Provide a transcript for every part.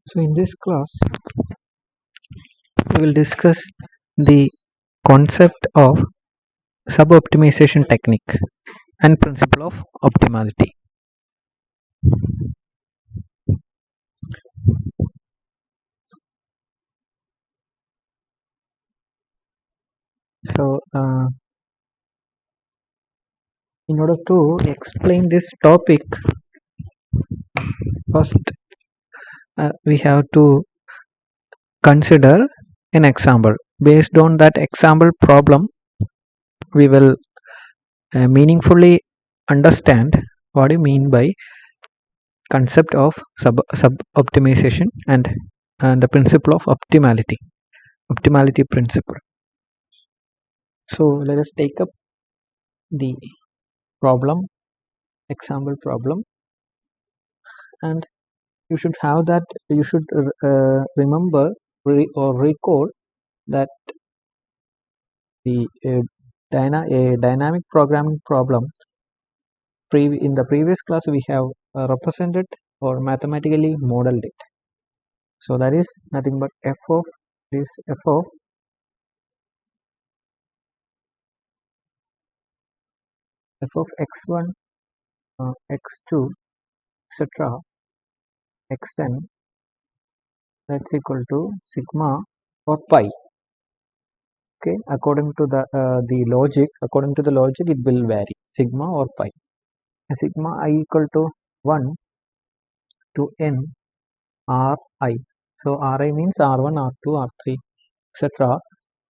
So in this class, we will discuss the concept of sub-optimization technique and principle of optimality. So in order to explain this topic, first we have to consider an example. Based on that example problem, we will meaningfully understand what you mean by concept of sub optimization and the principle of optimality principle. So let us take up the problem, example problem, and you should have that. You should remember or recall that the a dynamic programming problem. In the previous class, we have represented or mathematically modeled it. So that is nothing but f of this f of x1, x2, etc. xn, that's equal to sigma or pi. Okay, according to the logic it will vary, sigma or pi. Sigma I equal to 1 to n ri. So ri means r1, r2, r3, etc.,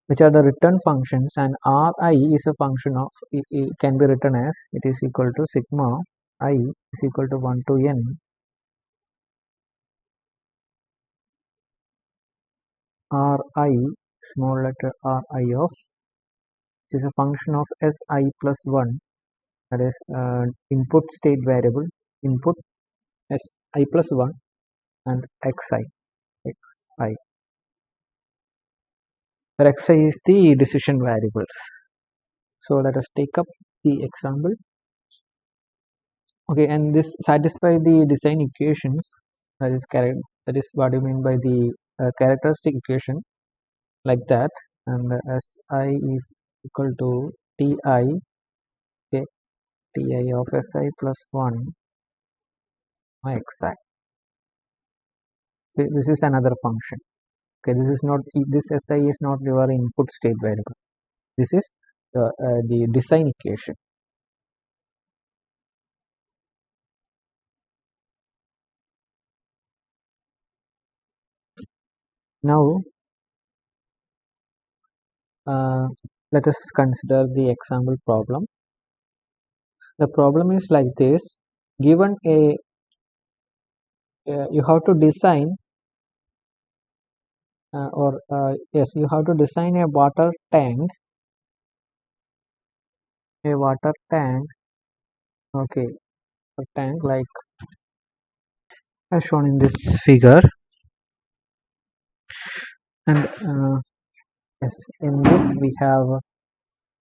which are the return functions, and ri is a function of, it can be written as, it is equal to sigma I is equal to 1 to n ri, small letter ri of, which is a function of si plus 1, that is input state variable, input si plus 1 and xi, where xi is the decision variables. So let us take up the example. Okay, and this satisfy the design equations, that is what you mean by the characteristic equation, like that. And si is equal to ti, okay, ti of si plus 1 xi. So this is another function. Okay, this si is not your input state variable. This is the design equation. Now let us consider the example problem. The problem is like this: given you have to design you have to design a water tank, okay, a tank like as shown in this figure. And yes, in this we have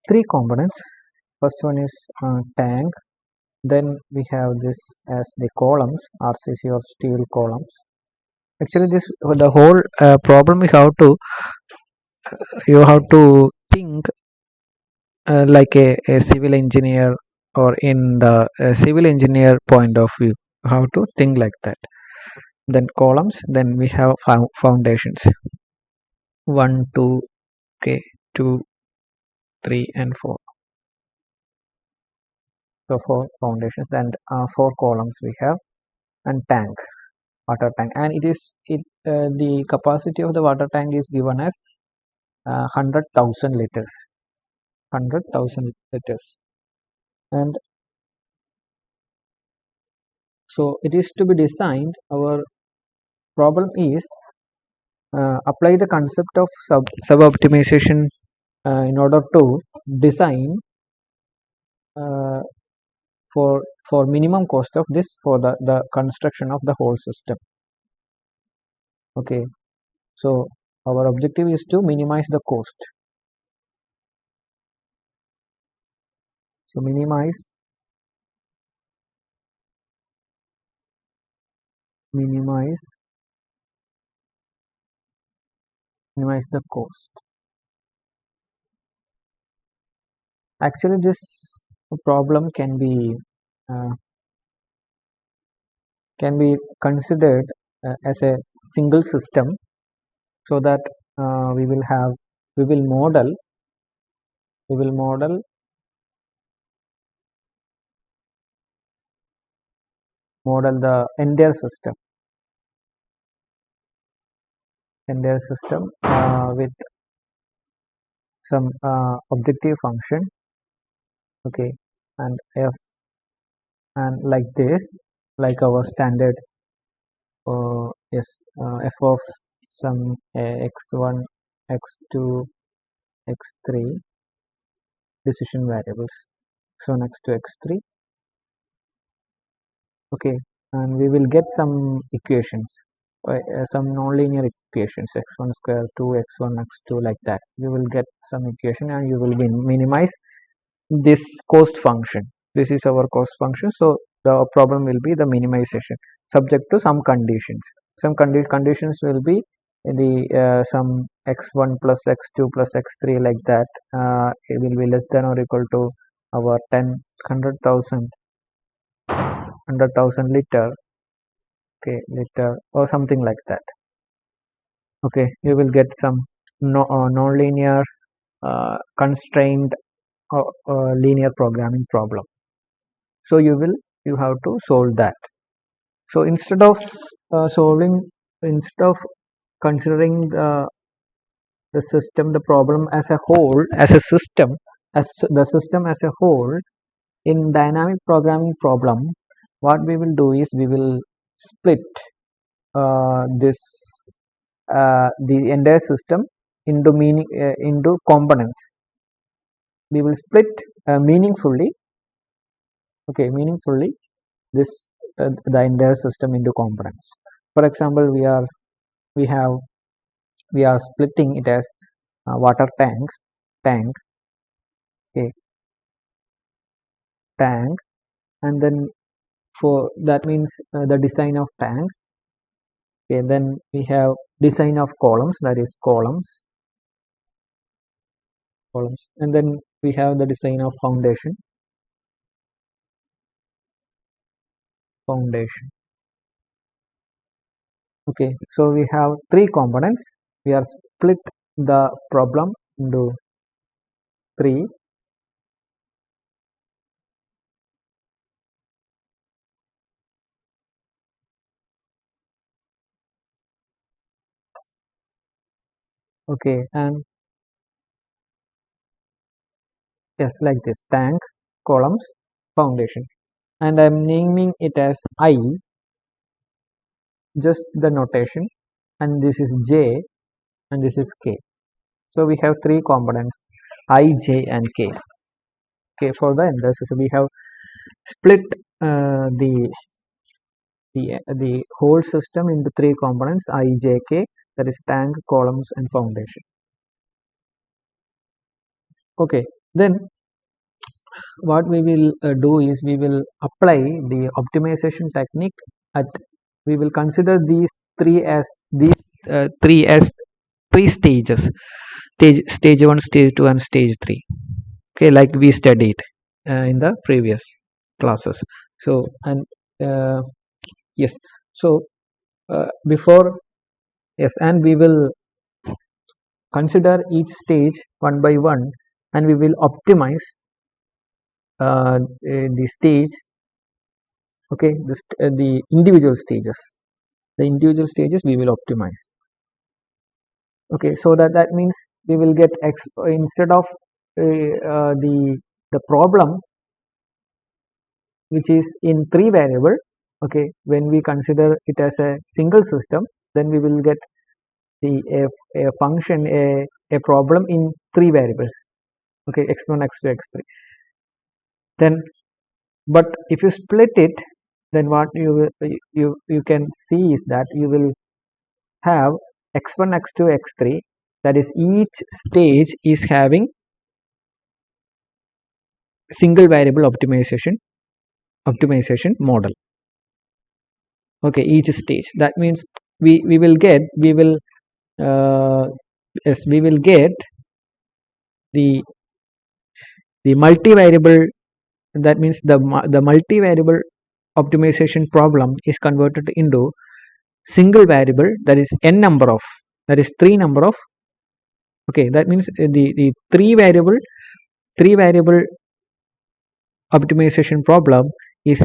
three components. First one is tank, then we have this as the columns, RCC or steel columns. Actually this the whole problem you have to think like a civil engineer, or in the civil engineer point of view, how to think like that. Then columns, then we have foundations, 1 2, okay, 2 3 and 4. So 4 foundations and 4 columns we have, and tank, water tank, and the capacity of the water tank is given as 100,000 liters, 100,000 liters. And so it is to be designed. Our problem is apply the concept of sub optimization in order to design uh, for minimum cost of this, for the construction of the whole system. Okay, so our objective is to minimize the cost. So minimize minimize the cost. Actually, this problem uh, can be considered as a single system, so that we will have we will model we will model the entire system with some objective function, okay, and f, and like this, like our standard yes, f of some x1, x2, x3 decision variables, x1, x2, x3, okay, and we will get some equations, some nonlinear equations, x1 square 2 x1 x2, like that. You will get some equation and you will minimize this cost function. This is our cost function, so the problem will be the minimization subject to some conditions. Some conditions will be the some x1 plus x2 plus x3, like that. It will be less than or equal to our 10 100,000 liter, okay, liter or something like that. Okay, you will get some non-linear constrained linear programming problem. So you have to solve that. So instead of considering the system, the problem as a whole, as a system, as the system as a whole, in dynamic programming problem, what we will do is we will split this the entire system into components. We will split meaningfully this the entire system into components. For example, we have we are splitting it as water tank, okay, tank, and then for that means the design of tank, okay, then we have design of columns, that is columns, and then we have the design of foundation. Okay, so we have three components. We are split the problem into three. Okay, and yes, like this: tank, columns, foundation, and I'm naming it as I, just the notation, and this is J, and this is K. So we have three components: I, J, and K. Okay, for the analysis we have split the whole system into three components: I, J, K, that is tank, columns, and foundation. Okay, then what we will do is we will apply the optimization technique at, we will consider these three as three stages: stage 1, stage 2, and stage 3, okay, like we studied in the previous classes. So, and yes, so before, yes, and we will consider each stage one by one, and we will optimize the stage, okay, the individual stages we will optimize. Okay, so that means we will get instead of the problem which is in three variable, okay, when we consider it as a single system, then we will get a function, a problem in three variables, okay, x1, x2, x3. Then, but if you split it, then what you can see is that you will have x1, x2, x3, that is each stage is having single variable optimization model, okay, each stage. That means we will yes, we will get the multivariable. That means the multivariable optimization problem is converted into single variable, that is n number of, that is 3 number of. Okay, that means the three variable optimization problem is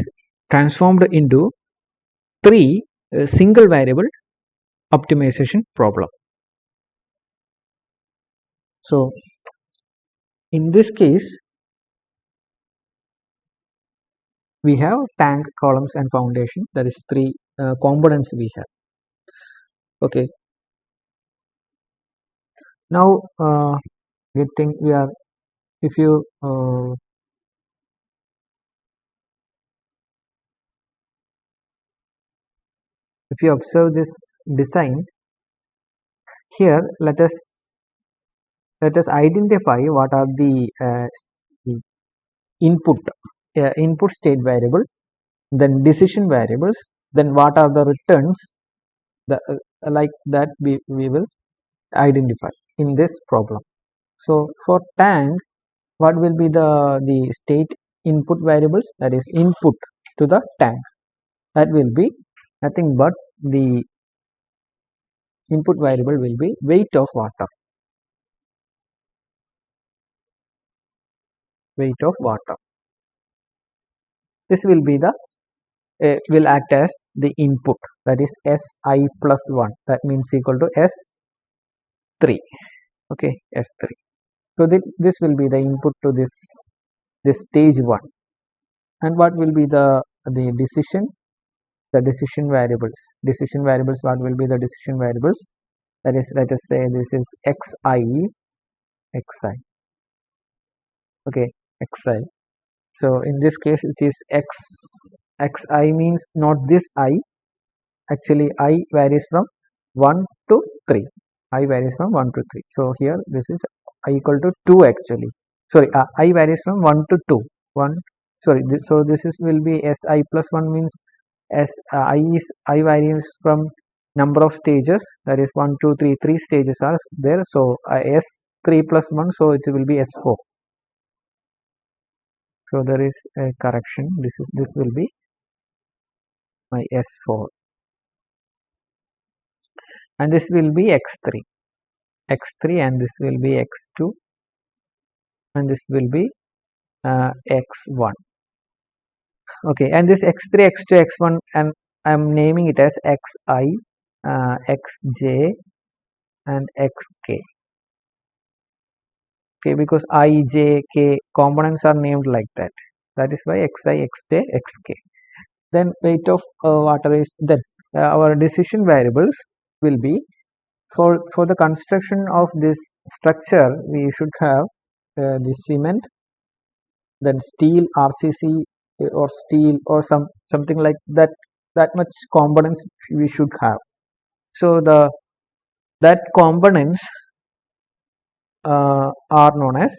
transformed into 3 single variable optimization problem. So in this case we have tank, columns and foundation, that is 3 components we have. Okay, now getting we are if you observe this design here, let us identify what are the input state variable, then decision variables, then what are the returns, like that we will identify in this problem. So for tank, what will be the state input variables, that is input to the tank, that will be nothing but the input variable will be weight of water. This will be the will act as the input, that is Si plus 1, that means equal to S3. Okay, S3. So this will be the input to this stage 1. And what will be the decision variables? What will be the decision variables? That is, let us say this is xi. Okay, xi. So in this case it is xi means not this I, actually I varies from 1 to 3. I varies from 1 to 3. So here this is I equal to 2 actually. Sorry, I varies from 1 to 2. 1. Sorry, so this is will be Si plus 1 means I varies from number of stages, that is 1, 2, 3. 3 stages are there. So S3 plus 1, so it will be S4. So there is a correction. This will be my S4, and this will be x3, and this will be x2, and this will be x1. Okay, and this x3, x2, x1, and I am naming it as xi, xj, and xk. Okay, because I, j, k components are named like that. That is why xi, xj, xk. Then weight of water is that our decision variables will be for the construction of this structure. We should have the cement, then steel, RCC or steel or something like that. That much components we should have. So that components are known as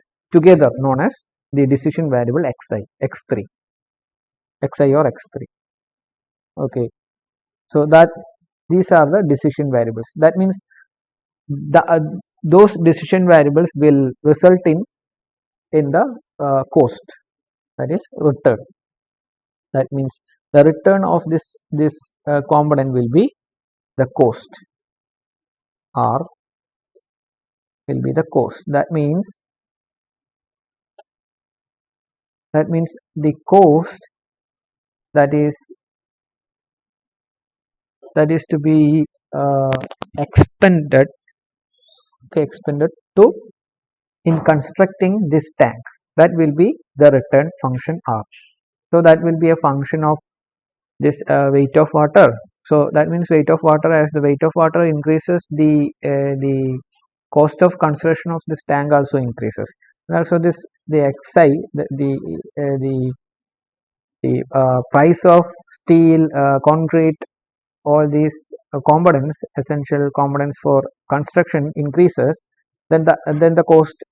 the decision variable xi, x3, xi or x3. Okay, so that these are the decision variables. That means those decision variables will result in the cost, that is return. That means the return of this component will be the cost, R will be the cost. That means the cost that is to be expended to in constructing this tank, that will be the return function R. So that will be a function of this weight of water. So that means weight of water, as the weight of water increases, the cost of construction of this tank also increases. And also the xi, the price of steel, concrete, all these components, essential components for construction increases, then the cost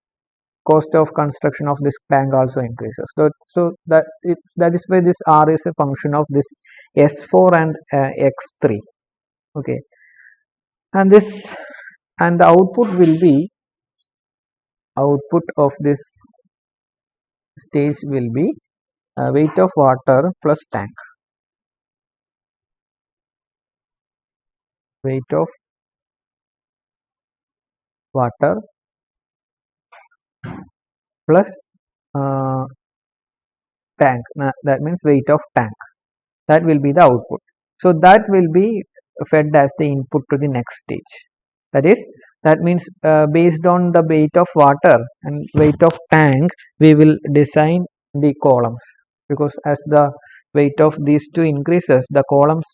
of construction of this tank also increases. So that is why this R is a function of this S4 and X3. Okay, and this and the output will be, output of this stage will be weight of water plus tank, weight of water plus uh, tank, that means weight of tank, that will be the output. So that will be fed as the input to the next stage. That means based on the weight of water and weight of tank, we will design the columns, because as the weight of these two increases, the columns,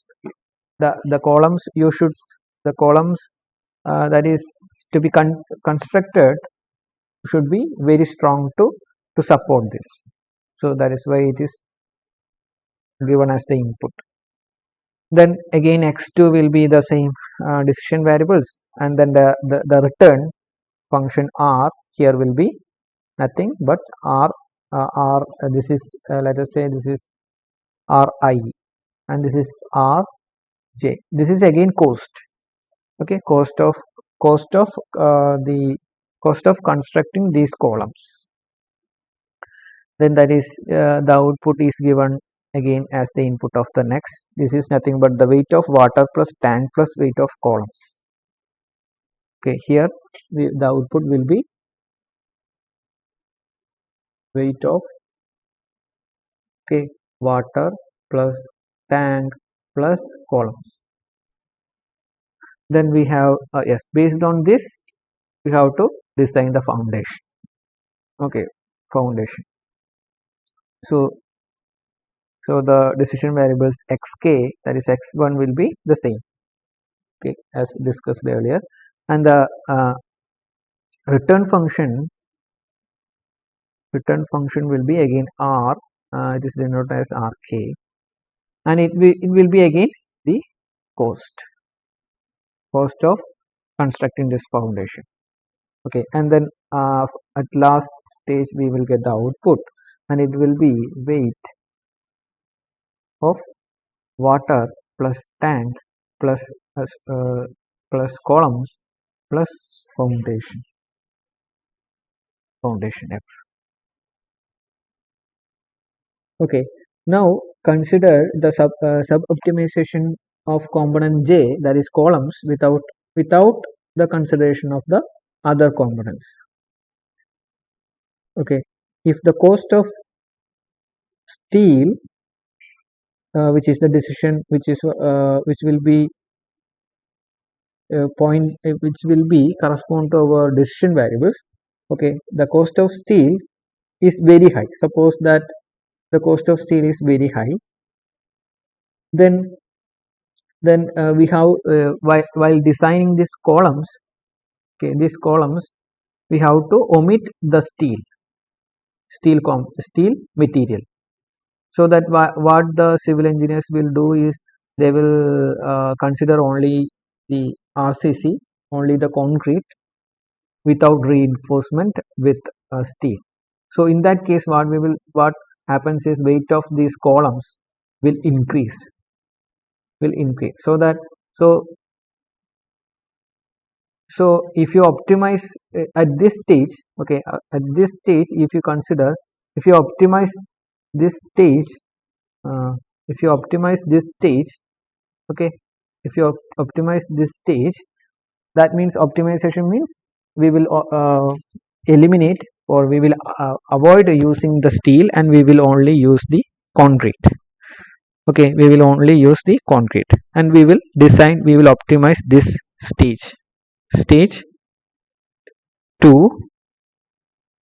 the columns you should, the columns that is to be constructed should be very strong to support this. So that is why it is given as the input. Then again x2 will be the same decision variables, and then the return function r here will be nothing but r, this is let us say this is ri, and this is rj. This is again cost. Okay, cost of the cost of constructing these columns. Then that is the output is given again as the input of the next. This is nothing but the weight of water plus tank plus weight of columns. Okay, here the output will be weight of water plus tank plus columns. Then we have yes, based on this we have to design the foundation. Okay, foundation. So the decision variables xk, that is x1, will be the same, okay, as discussed earlier, and the return function will be again r, it is denoted as rk, and it will be again the cost of constructing this foundation. Okay, and then at last stage we will get the output, and it will be weight of water plus tank plus columns plus foundation F. Okay, now consider the sub optimization of component j, that is columns, without the consideration of the other components. Okay, if the cost of steel, which is the decision, which will be which will be correspond to our decision variables. Okay, the cost of steel is very high. Suppose that the cost of steel is very high, then we have while designing these columns, okay, these columns we have to omit the steel material, so that what the civil engineers will do is they will consider only the RCC, only the concrete, without reinforcement with steel. So in that case, what happens is weight of these columns will increase. So that so if you optimize at this stage, okay, at this stage, if you consider, if you optimize this stage, okay, if you optimize this stage, that means optimization means we will eliminate, or we will avoid using the steel, and we will only use the concrete. Okay, we will only use the concrete, and we will optimize this stage 2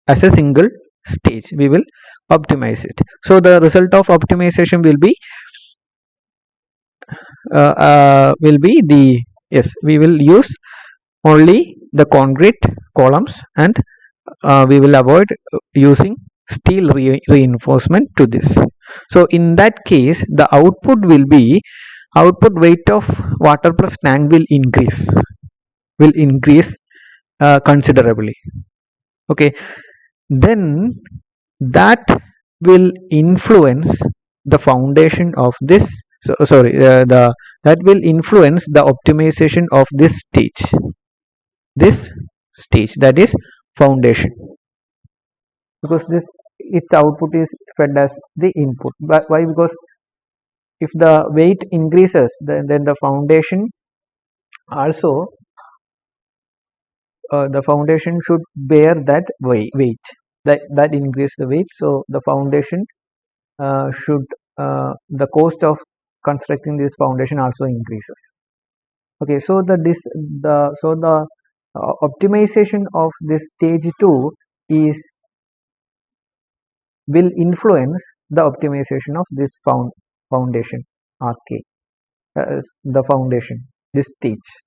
as a single stage. We will optimize it. So the result of optimization will be we will use only the concrete columns, and we will avoid using steel reinforcement to this. So in that case, the output will be, output weight of water plus tank will increase considerably. Okay, then that will influence the foundation of this. That will influence the optimization of this stage. this stage, that is foundation, because this its output is fed as the input. But why? Because if the weight increases, then the foundation also the foundation should bear that weight, that increase the weight. So the foundation should the cost of constructing this foundation also increases. Okay, so the optimization of this stage 2 is will influence the optimization of this foundation RK, the foundation, this stage.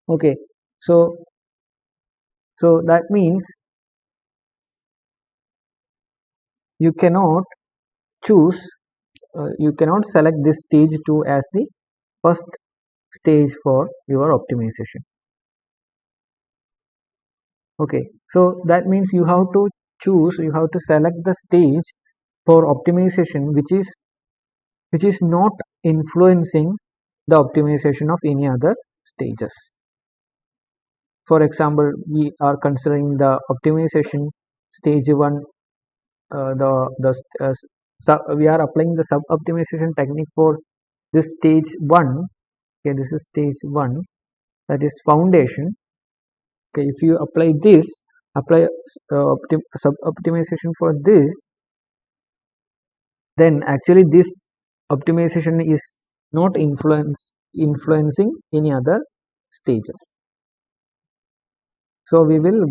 Okay, so that means you cannot choose, you cannot select this stage 2 as the first stage for your optimization. Okay, so that means you have to choose, you have to select the stage for optimization which is not influencing the optimization of any other stages. For example, we are considering the optimization stage 1, we are applying the sub optimization technique for this stage 1. Okay, this is stage 1, that is foundation. Okay, if you apply this, apply sub optimization for this, then actually this optimization is not influencing any other stages. So we will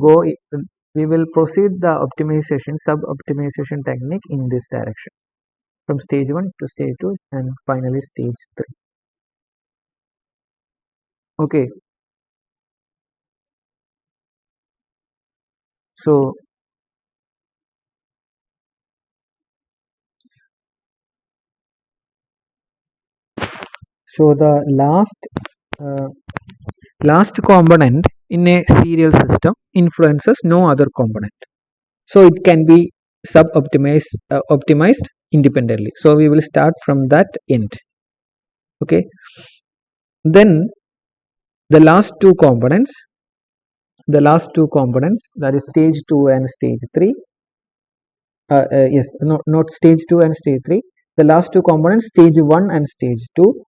proceed the optimization, sub optimization technique in this direction, from stage 1 to stage 2 and finally stage 3. Okay, so the last component in a serial system influences no other component, so it can be sub optimized independently. So we will start from that end. Okay, then the last two components, that is stage 2 and stage 3, yes, not stage 2 and stage 3, the last two components, stage 1 and stage 2,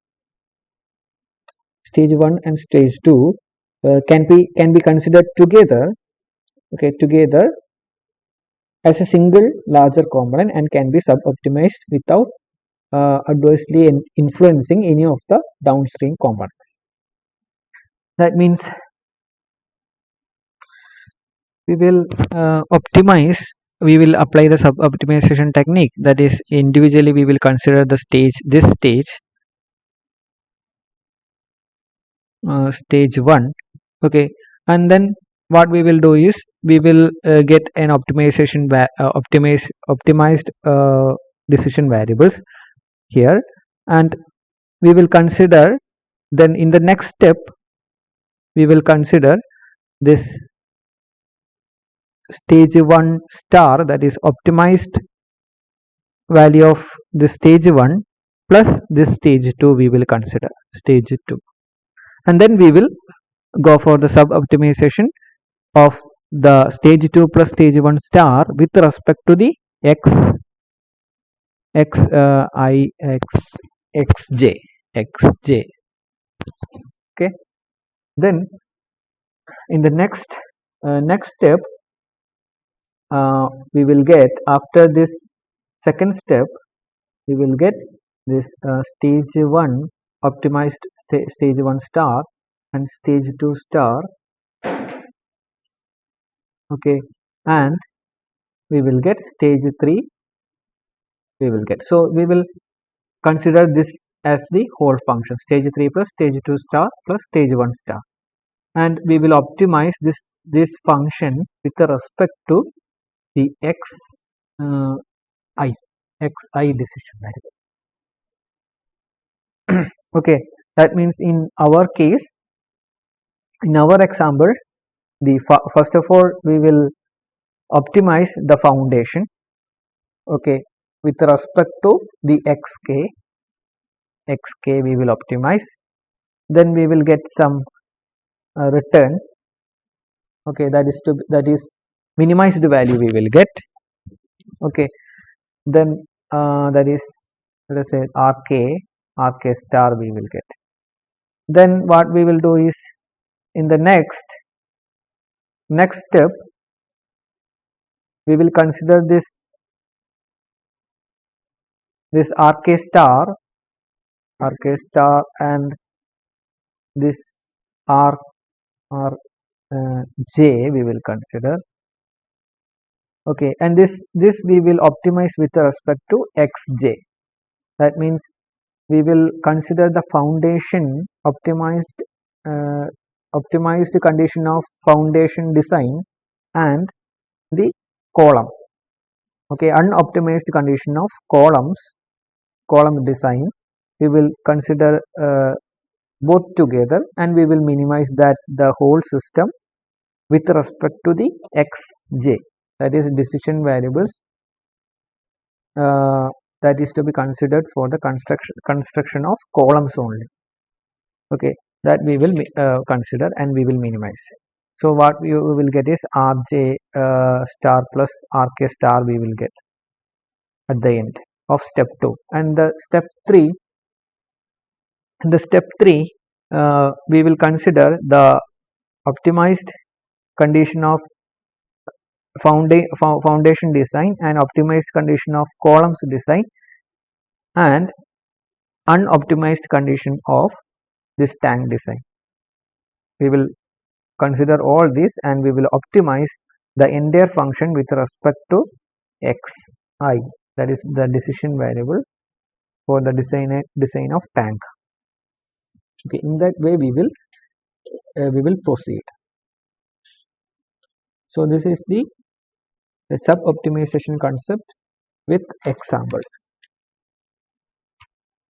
can be considered together. Okay, together as a single larger component and can be sub optimized without adversely influencing any of the downstream components. That means we will we will apply the sub optimization technique, that is individually we will consider the stage, this stage, stage 1. Okay, and then what we will do is we will get an optimized decision variables here, and we will consider, then in the next step we will consider this stage 1 star, that is optimized value of the stage 1 plus this stage 2, we will consider stage 2, and then we will go for the sub optimization of the stage 2 plus stage 1 star with respect to the xj. Okay, then in the next step, we will get, after this second step, we will get this stage 1 optimized stage 1 star and stage 2 star. Okay, and we will get stage 3, we will get, so we will consider this as the whole function, stage 3 plus stage 2 star plus stage 1 star, and we will optimize this function with respect to the xi decision variable. Okay, that means in our case, in our example, the first of all we will optimize the foundation, okay, with respect to the xk we will optimize, then we will get some return. Okay, that is minimized value we will get. Okay, then that is, let us say, rk star we will get. Then what we will do is, in the next step we will consider this rk star and this r j we will consider. Okay, and this we will optimize with respect to xj. That means we will consider the foundation optimized condition of foundation design and the column. Okay, unoptimized condition of column design we will consider both together, and we will minimize the whole system with respect to the xj, that is decision variables that is to be considered for the construction of columns only. Okay, that we will consider and we will minimize. So what we will get is rj star plus rk star we will get at the end of step 2. And the step 3, we will consider the optimized condition of foundation design and optimized condition of columns design and unoptimized condition of this tank design. We will consider all this and we will optimize the entire function with respect to xi, that is the decision variable for the design of tank. Okay, in that way we will proceed. So this is the sub optimization concept with example.